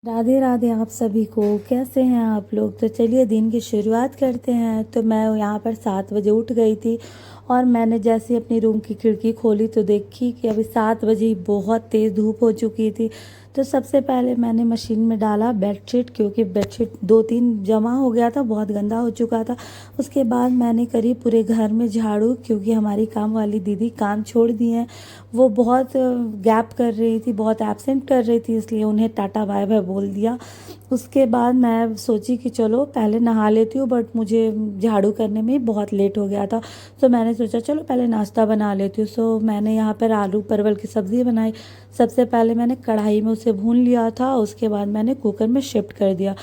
राधे राधे आप सभी को। कैसे हैं आप लोग? तो चलिए दिन की शुरुआत करते हैं। तो मैं यहाँ पर 7 बजे उठ गई थी और मैंने जैसे ही अपनी रूम की खिड़की खोली तो देखी कि अभी 7 बजे ही बहुत तेज़ धूप हो चुकी थी। तो सबसे पहले मैंने मशीन में डाला बेडशीट, क्योंकि बेडशीट 2-3 जमा हो गया था, बहुत गंदा हो चुका था। उसके बाद मैंने करी पूरे घर में झाड़ू, क्योंकि हमारी काम वाली दीदी काम छोड़ दी हैं। वो बहुत गैप कर रही थी, बहुत एब्सेंट कर रही थी, इसलिए उन्हें टाटा बाय बाय बोल दिया। उसके बाद मैं सोची कि चलो पहले नहा लेती हूँ, बट मुझे झाड़ू करने में बहुत लेट हो गया था। तो मैंने सोचा चलो पहले नाश्ता बना लेती हूँ। सो मैंने यहाँ पर आलू परवल की सब्ज़ी बनाई। सबसे पहले मैंने कढ़ाई में उसे भून लिया था, उसके बाद मैंने कुकर में शिफ्ट कर दिया।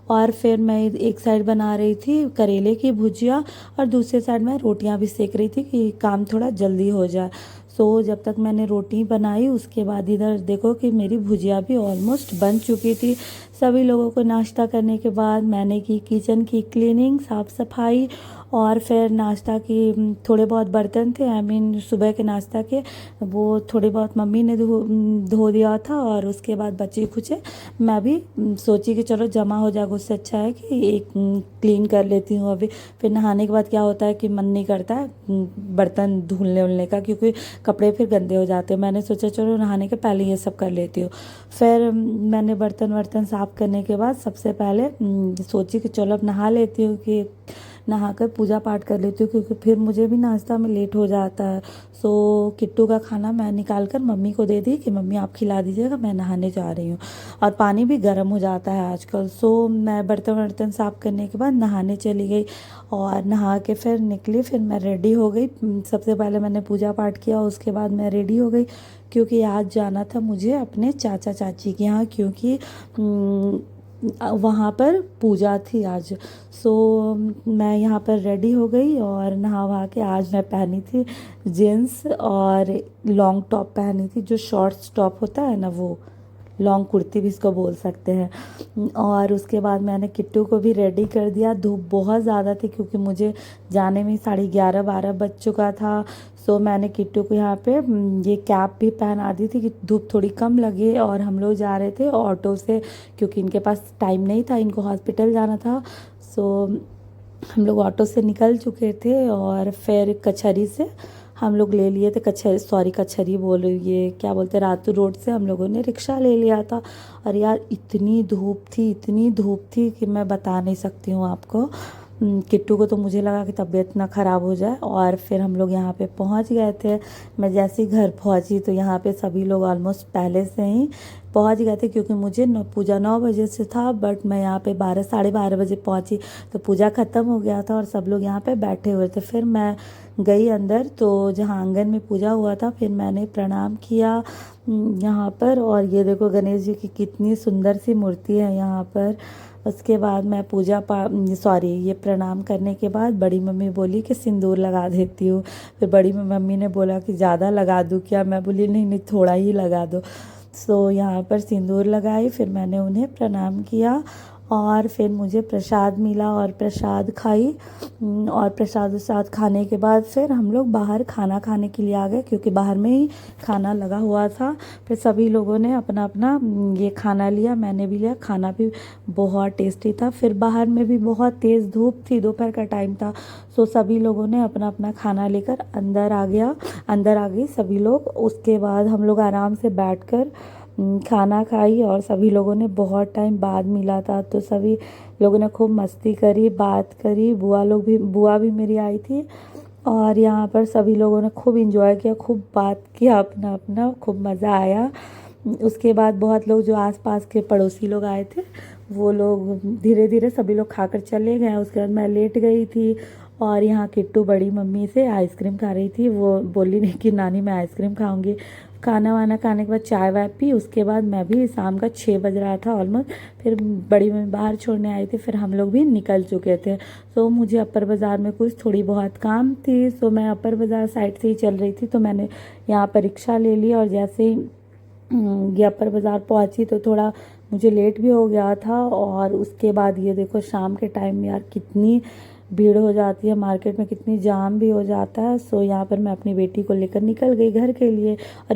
और फिर मैं एक साइड बना रही थी करेले की भुजिया और दूसरी साइड मैं रोटियां भी सेक रही थी कि काम थोड़ा जल्दी हो जाए। जब तक मैंने रोटी बनाई उसके बाद इधर देखो कि मेरी भुजिया भी ऑलमोस्ट बन चुकी थी। सभी लोगों को नाश्ता करने के बाद मैंने की किचन की क्लीनिंग, साफ़ सफाई, और फिर नाश्ता की थोड़े बहुत बर्तन थे, आई मीन सुबह के नाश्ता के, वो थोड़े बहुत मम्मी ने धो दिया था। और उसके बाद बचे खुचे मैं भी सोची कि चलो जमा हो जाएगा, उससे अच्छा है कि एक क्लीन कर लेती हूँ अभी। फिर नहाने के बाद क्या होता है कि मन नहीं करता है बर्तन धुलने उलने का, क्योंकि कपड़े फिर गंदे हो जाते हैं। मैंने सोचा चलो नहाने के पहले ये सब कर लेती हूँ। फिर मैंने बर्तन वर्तन साफ़ करने के बाद सबसे पहले सोची कि चलो अब नहा लेती हूँ, कि नहाकर पूजा पाठ कर लेती हूँ, क्योंकि फिर मुझे भी नाश्ता में लेट हो जाता है। किट्टू का खाना मैं निकाल कर मम्मी को दे दी कि मम्मी आप खिला दीजिएगा, मैं नहाने जा रही हूँ। और पानी भी गर्म हो जाता है आजकल। मैं बर्तन वर्तन साफ़ करने के बाद नहाने चली गई और नहा के फिर निकली। फिर मैं रेडी हो गई। सबसे पहले मैंने पूजा पाठ किया, उसके बाद मैं रेडी हो गई, क्योंकि आज जाना था मुझे अपने चाचा चाची के यहाँ, क्योंकि वहाँ पर पूजा थी आज। मैं यहाँ पर रेडी हो गई और नहा वहा के आज मैं पहनी थी जीन्स और लॉन्ग टॉप पहनी थी, जो शॉर्ट्स टॉप होता है ना, वो लॉन्ग कुर्ती भी इसको बोल सकते हैं। और उसके बाद मैंने किट्टू को भी रेडी कर दिया। धूप बहुत ज़्यादा थी, क्योंकि मुझे जाने में 11:30-12 बज चुका था। मैंने किट्टू को यहाँ पे ये कैप भी पहना दी थी कि धूप थोड़ी कम लगे। और हम लोग जा रहे थे ऑटो से, क्योंकि इनके पास टाइम नहीं था, इनको हॉस्पिटल जाना था। हम लोग ऑटो से निकल चुके थे और फिर कचहरी से हम लोग ले लिए थे, कचहरी बोल रही हूँ, ये क्या बोलते हैं, रातू रोड से हम लोगों ने रिक्शा ले लिया था। और यार इतनी धूप थी, इतनी धूप थी कि मैं बता नहीं सकती हूँ आपको। किट्टू को तो मुझे लगा कि तबीयत ना ख़राब हो जाए। और फिर हम लोग यहाँ पे पहुँच गए थे। मैं जैसे ही घर पहुँची तो यहाँ पे सभी लोग ऑलमोस्ट पहले से ही पहुँच गए थे, क्योंकि मुझे पूजा 9 बजे से था, बट मैं यहाँ पे 12-12:30 बजे पहुँची। तो पूजा ख़त्म हो गया था और सब लोग यहाँ पे बैठे हुए थे। फिर मैं गई अंदर, तो जहाँ आंगन में पूजा हुआ था, फिर मैंने प्रणाम किया यहाँ पर। और ये देखो गणेश जी की कितनी सुंदर सी मूर्ति है यहाँ पर। उसके बाद मैं ये प्रणाम करने के बाद बड़ी मम्मी बोली कि सिंदूर लगा देती हूँ। फिर बड़ी मम्मी ने बोला कि ज़्यादा लगा दूँ क्या? मैं बोली नहीं नहीं, थोड़ा ही लगा दो। यहाँ पर सिंदूर लगाई, फिर मैंने उन्हें प्रणाम किया और फिर मुझे प्रसाद मिला और प्रसाद खाई। और प्रसाद खाने के बाद फिर हम लोग बाहर खाना खाने के लिए आ गए, क्योंकि बाहर में ही खाना लगा हुआ था। फिर सभी लोगों ने अपना अपना ये खाना लिया, मैंने भी लिया। खाना भी बहुत टेस्टी था। फिर बाहर में भी बहुत तेज़ धूप थी, दोपहर का टाइम था। सभी लोगों ने अपना अपना खाना लेकर अंदर आ गई सभी लोग। उसके बाद हम लोग आराम से बैठकर खाना खाई और सभी लोगों ने बहुत टाइम बाद मिला था, तो सभी लोगों ने खूब मस्ती करी, बात करी। बुआ भी मेरी आई थी और यहाँ पर सभी लोगों ने खूब इंजॉय किया, खूब बात किया, अपना अपना खूब मज़ा आया। उसके बाद बहुत लोग जो आसपास के पड़ोसी लोग आए थे, वो लोग धीरे धीरे सभी लोग खाकर चले गए। उसके बाद मैं लेट गई थी और यहाँ किट्टू बड़ी मम्मी से आइसक्रीम खा रही थी। वो बोली नहीं कि नानी मैं आइसक्रीम खाऊंगी। खाना वाना खाने के बाद चाय वाय पी। उसके बाद मैं भी, शाम का 6 बज रहा था ऑलमोस्ट, फिर बड़ी मम्मी बाहर छोड़ने आई थी, फिर हम लोग भी निकल चुके थे। मुझे अपर बाज़ार में कुछ थोड़ी बहुत काम थी, मैं अपर बाज़ार साइड से ही चल रही थी। तो मैंने यहाँ पर रिक्शा ले ली और जैसे ही ये अपर बाज़ार पहुँची तो थोड़ा मुझे लेट भी हो गया था। और उसके बाद ये देखो शाम के टाइम में यार कितनी भीड़ हो जाती है मार्केट में, कितनी जाम भी हो जाता है। यहाँ पर मैं अपनी बेटी को लेकर निकल गई घर के लिए। और